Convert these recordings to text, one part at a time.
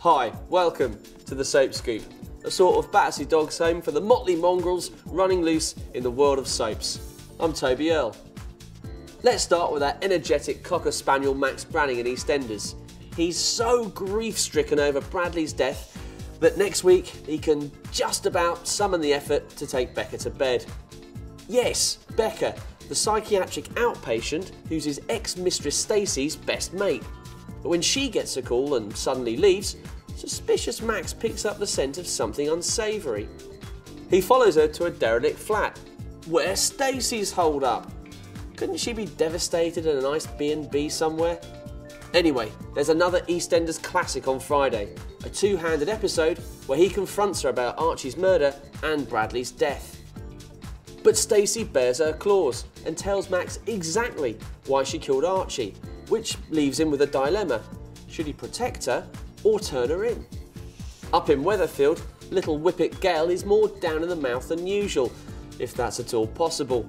Hi, welcome to the Soap Scoop, a sort of Battersea Dogs home for the motley mongrels running loose in the world of soaps. I'm Toby Earle. Let's start with our energetic Cocker Spaniel Max Branning in EastEnders. He's so grief-stricken over Bradley's death that next week he can just about summon the effort to take Becca to bed. Yes, Becca, the psychiatric outpatient who's his ex-mistress Stacey's best mate. But when she gets a call and suddenly leaves, suspicious Max picks up the scent of something unsavoury. He follows her to a derelict flat. Where's Stacey's hold up? Couldn't she be devastated in a nice B&B somewhere? Anyway, there's another EastEnders classic on Friday, a two-handed episode where he confronts her about Archie's murder and Bradley's death. But Stacey bears her claws and tells Max exactly why she killed Archie, which leaves him with a dilemma. Should he protect her or turn her in? Up in Weatherfield, little Whippet Gail is more down in the mouth than usual, if that's at all possible.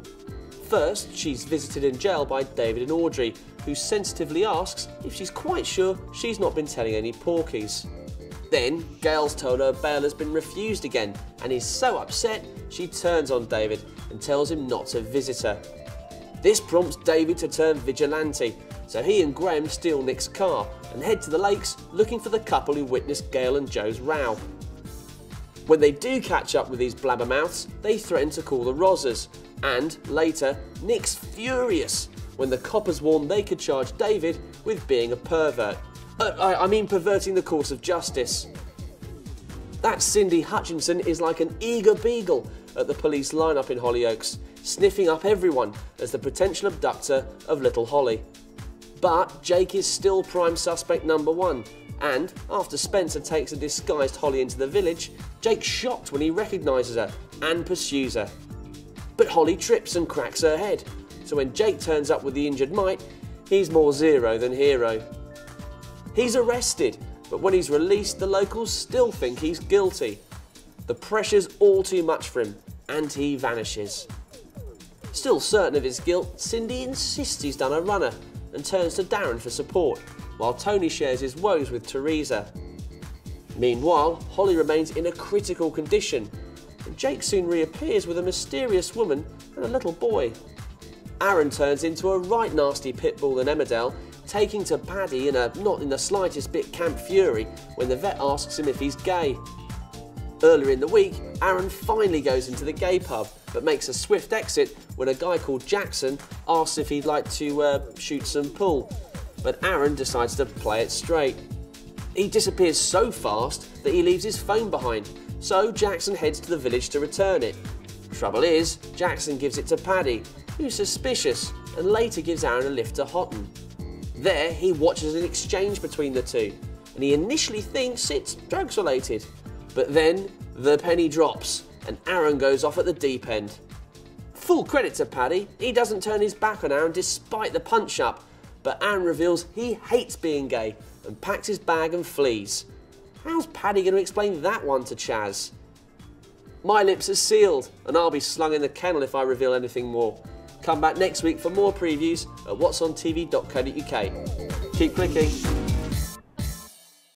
First, she's visited in jail by David and Audrey, who sensitively asks if she's quite sure she's not been telling any porkies. Then, Gail's told her bail has been refused again and is so upset she turns on David and tells him not to visit her. This prompts David to turn vigilante, so he and Graham steal Nick's car and head to the lakes looking for the couple who witnessed Gail and Joe's row. When they do catch up with these blabbermouths, they threaten to call the Rozzers, and later, Nick's furious when the coppers warn they could charge David with being a pervert. I mean perverting the course of justice. That Cindy Hutchinson is like an eager beagle at the police lineup in Hollyoaks, sniffing up everyone as the potential abductor of little Holly. But Jake is still prime suspect number one, and after Spencer takes a disguised Holly into the village, Jake's shocked when he recognises her and pursues her. But Holly trips and cracks her head, so when Jake turns up with the injured mite, he's more zero than hero. He's arrested, but when he's released, the locals still think he's guilty. The pressure's all too much for him, and he vanishes. Still certain of his guilt, Cindy insists he's done a runner and turns to Darren for support, while Tony shares his woes with Teresa. Meanwhile, Holly remains in a critical condition, and Jake soon reappears with a mysterious woman and a little boy. Aaron turns into a right nasty pit bull in Emmerdale, taking to Paddy in a not in the slightest bit camp fury when the vet asks him if he's gay. Earlier in the week, Aaron finally goes into the gay pub, but makes a swift exit when a guy called Jackson asks if he'd like to shoot some pool, but Aaron decides to play it straight. He disappears so fast that he leaves his phone behind, so Jackson heads to the village to return it. Trouble is, Jackson gives it to Paddy, who's suspicious, and later gives Aaron a lift to Houghton. There, he watches an exchange between the two, and he initially thinks it's drugs related. But then, the penny drops, and Aaron goes off at the deep end. Full credit to Paddy, he doesn't turn his back on Aaron despite the punch-up, but Aaron reveals he hates being gay and packs his bag and flees. How's Paddy going to explain that one to Chaz? My lips are sealed, and I'll be slung in the kennel if I reveal anything more. Come back next week for more previews at whatsonTV.co.uk. Keep clicking.